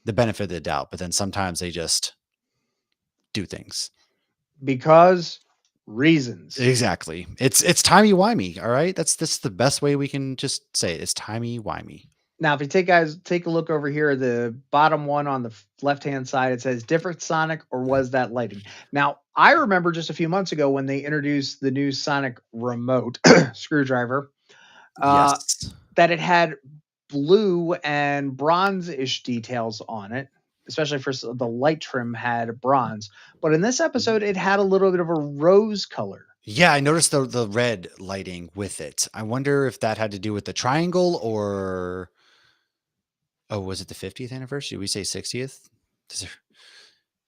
the benefit of the doubt, but then sometimes they just do things. Because reasons. Exactly. It's timey-wimey, all right? That's the best way we can just say it. It's timey-wimey. Now, if you take a look over here, the bottom one on the left-hand side, it says different Sonic or was that lighting? Now, I remember just a few months ago when they introduced the new Sonic remote screwdriver, uh, Yes. that it had blue and bronze-ish details on it, especially for the light trim had bronze. But in this episode, it had a little bit of a rose color. Yeah, I noticed the red lighting with it. I wonder if that had to do with the triangle or oh, was it the 50th anniversary? Did we say 60th?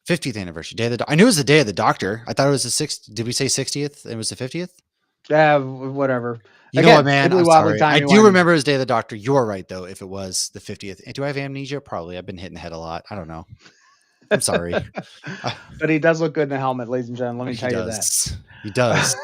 50th anniversary. Day of the I knew it was the day of the doctor. I thought it was the 6th. Did we say 60th? It was the 50th? Yeah, whatever. You know what, Again, man? I'm wibbly wobbly, sorry. I timey do wimey. remember it was Day of the Doctor. You're right, though, if it was the 50th. And do I have amnesia? Probably. I've been hitting the head a lot. I don't know. I'm sorry. But he does look good in a helmet, ladies and gentlemen. Let me He tell you that. does. He does.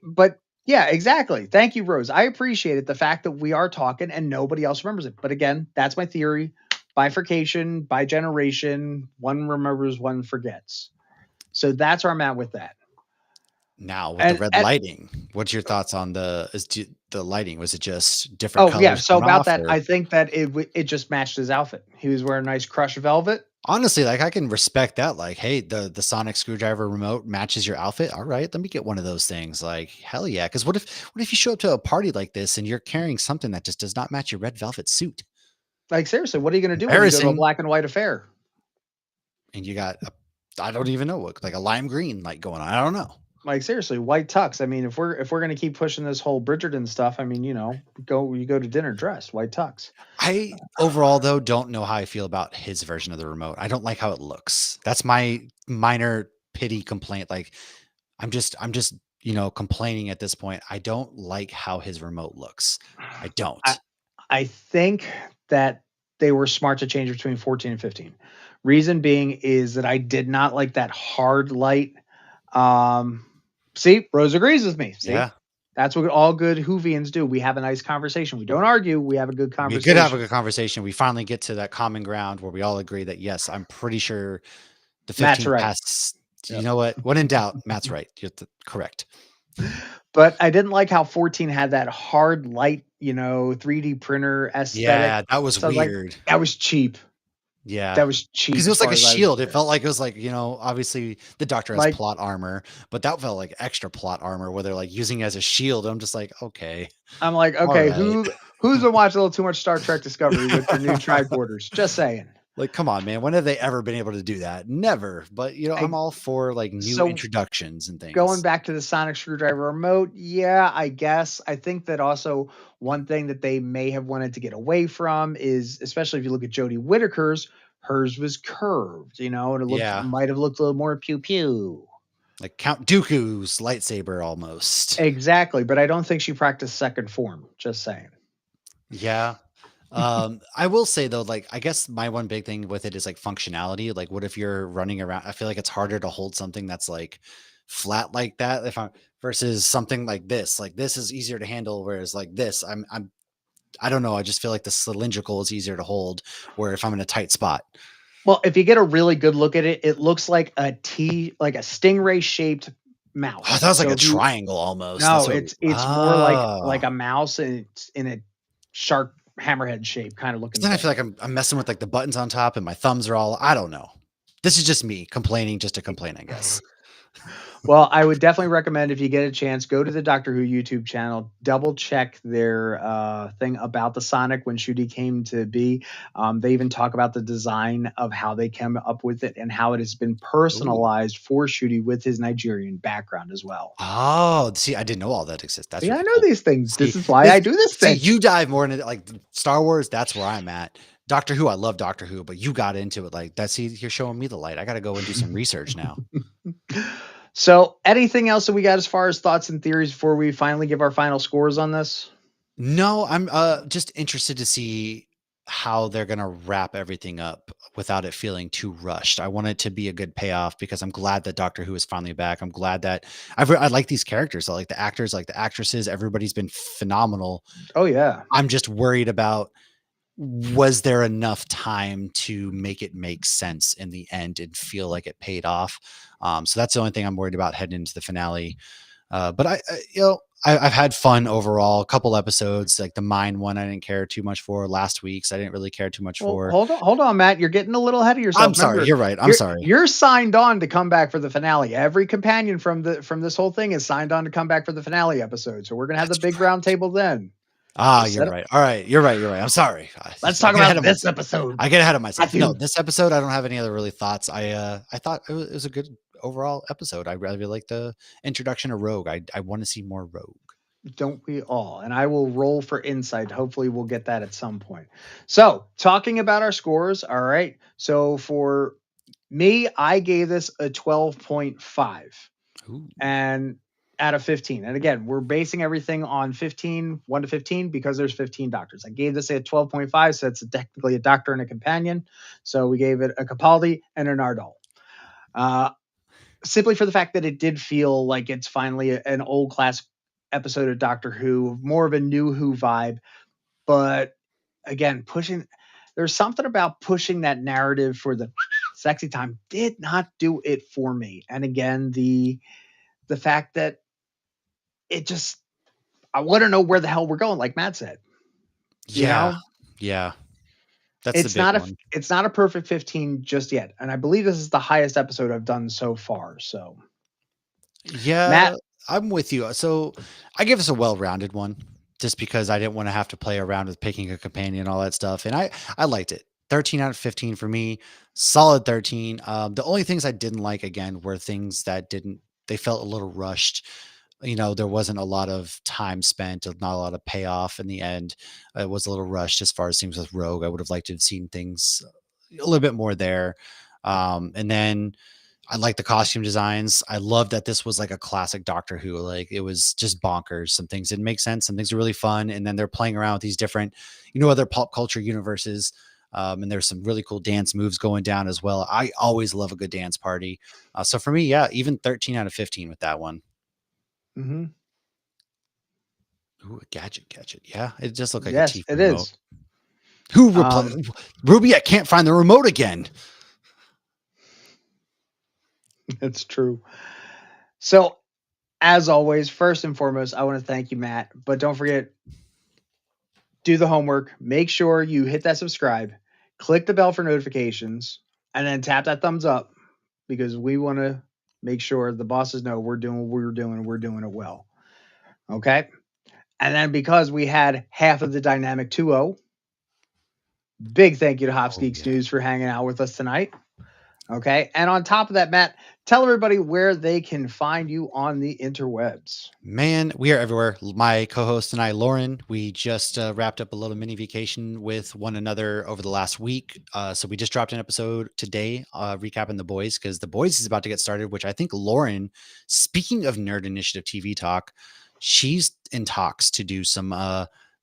But yeah, exactly. Thank you, Rose. I appreciate it. The fact that we are talking and nobody else remembers it. But again, that's my theory. Bifurcation by generation. One remembers, one forgets. So that's where I'm at with that. Now, with the And, red and lighting, what's your thoughts on the lighting? Was it just different oh yeah, colors so coming about off? that, Or I think that it just matched his outfit. He was wearing nice crushed velvet. honestly, like I can respect that. Like, hey, the sonic screwdriver remote matches your outfit. All right, let me get one of those things. Like, hell yeah. Because what if you show up to a party like this and you're carrying something that just does not match your red velvet suit? Like seriously, what are you going to do when you go to a Embarrassing. black and white affair? And you got I don't even know what, like a lime green light going on. I don't know. Like seriously, white tux. I mean, if we're going to keep pushing this whole Bridgerton stuff, I mean, you go to dinner dressed white tux. I overall though don't know how I feel about his version of the remote. I don't like how it looks. That's my minor pity complaint. Like I'm just complaining at this point. I don't like how his remote looks. I I don't. I think that they were smart to change between 14 and 15. Reason being is that I did not like that hard light. Um, see, Rose agrees with me. See, Yeah. that's what all good Hoovians do. We have a nice conversation. We don't argue. We have a good We could have a conversation. good conversation. We finally get to that common ground where we all agree that yes, I'm pretty sure the Matt's 15 right. passes. You Yep. know what? When in doubt, Matt's right. You're correct. But I didn't like how 14 had that hard light, 3D printer aesthetic. Yeah, that was So I was like, weird. that was cheap. Yeah. That was cheap Because it as was like far a as I was shield. It concerned. felt like it was like, obviously the doctor has Like, plot armor, but that felt like extra plot armor where they're like using it as a shield. I'm just like, okay, I'm like, all okay, right. who's been watching a little too much Star Trek Discovery with their new tricorders? Just saying. Like, come on, man. When have they ever been able to do that? Never. But I'm I, all for like new so introductions and going things. back to the sonic screwdriver remote, yeah, I guess. I think that also one thing that they may have wanted to get away from is, especially if you look at Jodie Whittaker's, hers was curved, and it Yeah. might have looked a little more pew pew. Like Count Dooku's lightsaber almost. Exactly, but I don't think she practiced second form. Just saying. Yeah. I will say though, like I guess my one big thing with it is like functionality. Like, what if you're running around? I feel like it's harder to hold something that's like flat like that if I'm versus something like this. Like this is easier to handle, whereas like this, I don't know. I just feel like the cylindrical is easier to hold. Where if I'm in a tight spot, Well, if you get a really good look at it, it looks like like a stingray shaped oh, mouse. that was like So a if you triangle almost. That's no, what. it's more like Oh, a mouse and it's in a sharp hammerhead shape kind of 'cause looking then I thing. feel like I'm messing with like the buttons on top and my thumbs are all. I don't know. This is just me complaining just to complain, I guess. Well, I would definitely recommend if you get a chance, go to the Doctor Who YouTube channel, double check their thing about the Sonic when Ncuti came to be. They even talk about the design of how they came up with it and how it has been Ooh. personalized for Ncuti with his Nigerian background as well. Oh, see, I didn't know all that exists. That's Yeah, I really know cool. these things. See, This is why I this do this see, thing. you dive more into like Star Wars. That's where I'm at. Doctor Who, I love Doctor Who, but you got into it like that's. See, you're showing me the light. I got to go and do some research now. So, anything else that we got as far as thoughts and theories before we finally give our final scores on this? No, I'm just interested to see how they're going to wrap everything up without it feeling too rushed. I want it to be a good payoff because I'm glad that Doctor Who is finally back. I'm glad that I like these characters. I like the actors, I like the actresses. Everybody's been phenomenal. Oh yeah. I'm just worried about, was there enough time to make it make sense in the end and feel like it paid off? So that's the only thing I'm worried about heading into the finale. But I've had fun overall. A couple episodes, like the mine one, I didn't care too much for. Last week's, I didn't really care too much Well, for. hold on, Matt. You're getting a little ahead of I'm yourself. sorry. Remember, You're right. I'm sorry. you're signed on to come back for the finale. Every companion from this whole thing is signed on to come back for the finale episode. So we're gonna have the That's big right. round table then. Just You're set up. right. All right. You're right. You're right. I'm sorry. Let's I talk get ahead about of this myself. episode, I get ahead of myself. No, Matthew. this episode, I don't have any other really thoughts. I thought it was a good overall episode. I really like the introduction of Rogue. I want to see more Rogue. Don't we all? And I will roll for insight. Hopefully, we'll get that at some point. So, talking about our scores. All right. So, for me, I gave this a 12.5 Ooh. and out of 15. And again, we're basing everything on 15, 1 to 15, because there's 15 doctors. I gave this a 12.5, so it's technically a doctor and a companion. So, we gave it a Capaldi and an Ardal. Simply for the fact that it did feel like it's finally an old class episode of Doctor Who, more of a new Who vibe. But again, there's something about pushing that narrative for the sexy time did not do it for me. And again, the fact that it just, I want to know where the hell we're going, like Matt said. You Yeah. know, Yeah. That's the big one. it's not a perfect 15 just yet. And I believe this is the highest episode I've done so far. So Yeah, Matt, I'm with you. So I give us a well-rounded one just because I didn't want to have to play around with picking a companion and all that stuff. And I liked it. 13 out of 15 for me. Solid 13. The only things I didn't like again were things that they felt a little rushed. There wasn't a lot of time spent, not a lot of payoff in the end. It was a little rushed as far as things with Rogue. I would have liked to have seen things a little bit more there. And then I like the costume designs. I love that this was like a classic Doctor Who. Like it was just bonkers. Some things didn't make sense. Some things are really fun. And then they're playing around with these different, other pop culture universes. And there's some really cool dance moves going down as well. I always love a good dance party. So for me, yeah, even 13 out of 15 with that one. mm-hmm. Ooh, a gadget. Yeah, it just looked like a Yes, TV it remote. is. Who replaced Ruby? I can't find the remote again. It's true. So, as always, first and foremost, I want to thank you, Matt. But don't forget, do the homework. Make sure you hit that subscribe, click the bell for notifications, and then tap that thumbs up because we want to make sure the bosses know we're doing what we're doing. We're doing it well. Okay. And then because we had half of the dynamic 2-0, big thank you to Hops Oh Geeks yeah. News for hanging out with us tonight. Okay. And on top of that, Matt, tell everybody where they can find you on the interwebs. Man, we are everywhere. My co-host and I, Lauren, we just wrapped up a little mini vacation with one another over the last week. So we just dropped an episode today, recapping The Boys, because The Boys is about to get started, which I think Lauren, speaking of Nerd Initiative TV talk, she's in talks to do some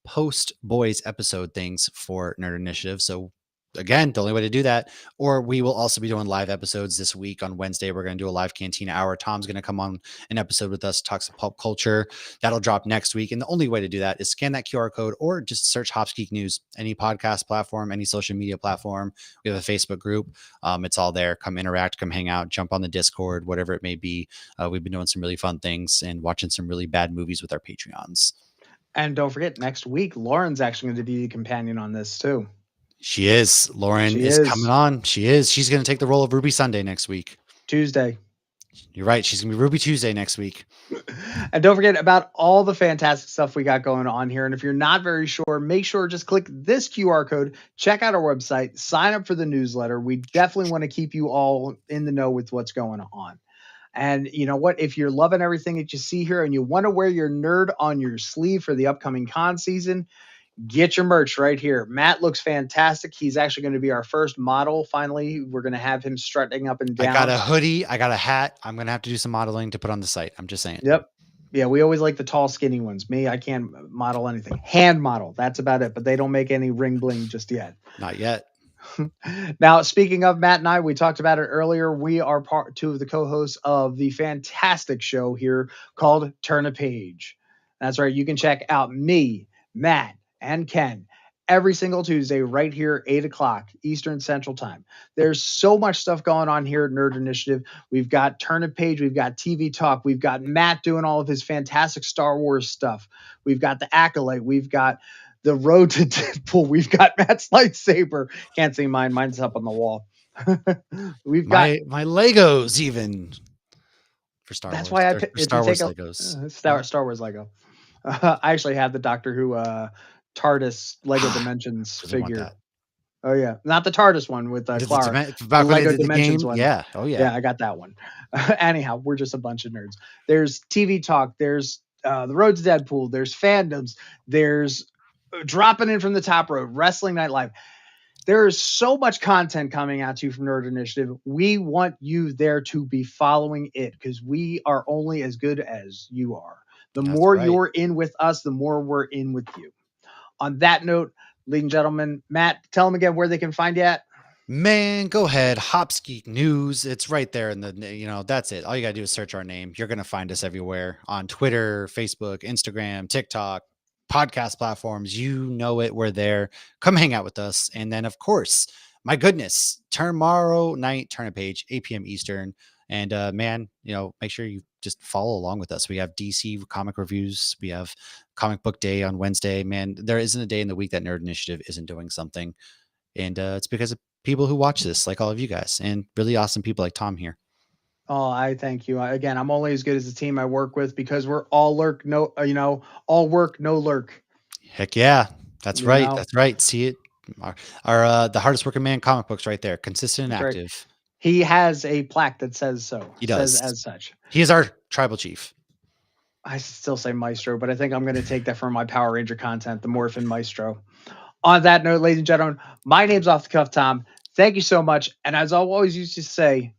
post Boys episode things for Nerd Initiative. So again, the only way to do that. Or we will also be doing live episodes this week on Wednesday. We're going to do a live Cantina hour. Tom's going to come on an episode with us, talks pop culture. That'll drop next week. And the only way to do that is scan that QR code or just search Hops Geek News, any podcast platform, any social media platform. We have a Facebook group. It's all there. Come interact, come hang out, jump on the Discord, whatever it may be. We've been doing some really fun things and watching some really bad movies with our Patreons. And don't forget, next week, Lauren's actually going to be the companion on this too. She is. Lauren She is coming is. on. She is. She's going to take the role of Ruby Sunday next week. Tuesday. You're right. She's going to be Ruby Tuesday next week. And don't forget about all the fantastic stuff we got going on here. And if you're not very sure, make sure just click this QR code, check out our website, sign up for the newsletter. We definitely want to keep you all in the know with what's going on. And you know what? If you're loving everything that you see here and you want to wear your nerd on your sleeve for the upcoming con season, get your merch right here. Matt looks fantastic. He's actually going to be our first model. Finally, we're going to have him strutting up and down. I got a hoodie. I got a hat. I'm going to have to do some modeling to put on the site. I'm just saying. Yep. Yeah, we always like the tall, skinny ones. Me, I can't model anything. Hand model, that's about it. But they don't make any ring bling just yet. Not yet. Now, speaking of Matt and I, we talked about it earlier. We are two of the co-hosts of the fantastic show here called Turn a Page. That's right. You can check out me, Matt, and Ken every single Tuesday right here, 8 o'clock Eastern Central Time. There's so much stuff going on here at Nerd Initiative. We've got Turn a Page, we've got TV Talk, we've got Matt doing all of his fantastic Star Wars stuff. We've got the Acolyte, we've got the Road to Deadpool, we've got Matt's lightsaber. Can't see mine. Mine's up on the wall. We've got My Legos even for Star that's Wars. why They're for if you Star take Wars a Legos. Star Wars Lego. I actually had the Doctor Who TARDIS Lego Dimensions Really want figure. that. Oh yeah, not the TARDIS one with Clara. The Back when they Lego did the Dimensions game, one. yeah. Oh yeah. Yeah, I got that one. Anyhow, we're just a bunch of nerds. There's TV Talk. There's the Road to Deadpool. There's fandoms. There's dropping in from the top road. Wrestling Night Live. There is so much content coming at you from Nerd Initiative. We want you there to be following it because we are only as good as you are. The That's more right. you're in with us, the more we're in with you. On that note, ladies and gentlemen, Matt, tell them again where they can find you at. Man, go ahead. Hopsgeek News. It's right there in that's it. All you got to do is search our name. You're going to find us everywhere on Twitter, Facebook, Instagram, TikTok, podcast platforms. You know it. We're there. Come hang out with us. And then, of course, my goodness, tomorrow night, turn a page, 8 p.m. Eastern. And man, make sure you just follow along with us. We have DC comic reviews. We have comic book day on Wednesday. Man, there isn't a day in the week that Nerd Initiative isn't doing something. And it's because of people who watch this, like all of you guys, and really awesome people like Tom here. Oh, I thank you. Again, I'm only as good as the team I work with because we're all all work, no lurk. Heck yeah. That's You right. know, That's right. See it. Our the hardest working man comic books right there. Consistent and that's right. active. He has a plaque that says so, He says does. as such. He is our tribal chief. I still say Maestro, but I think I'm going to take that from my Power Ranger content, the Morphin Maestro. On that note, ladies and gentlemen, my name's Off the Cuff Tom. Thank you so much. And as I always used to say,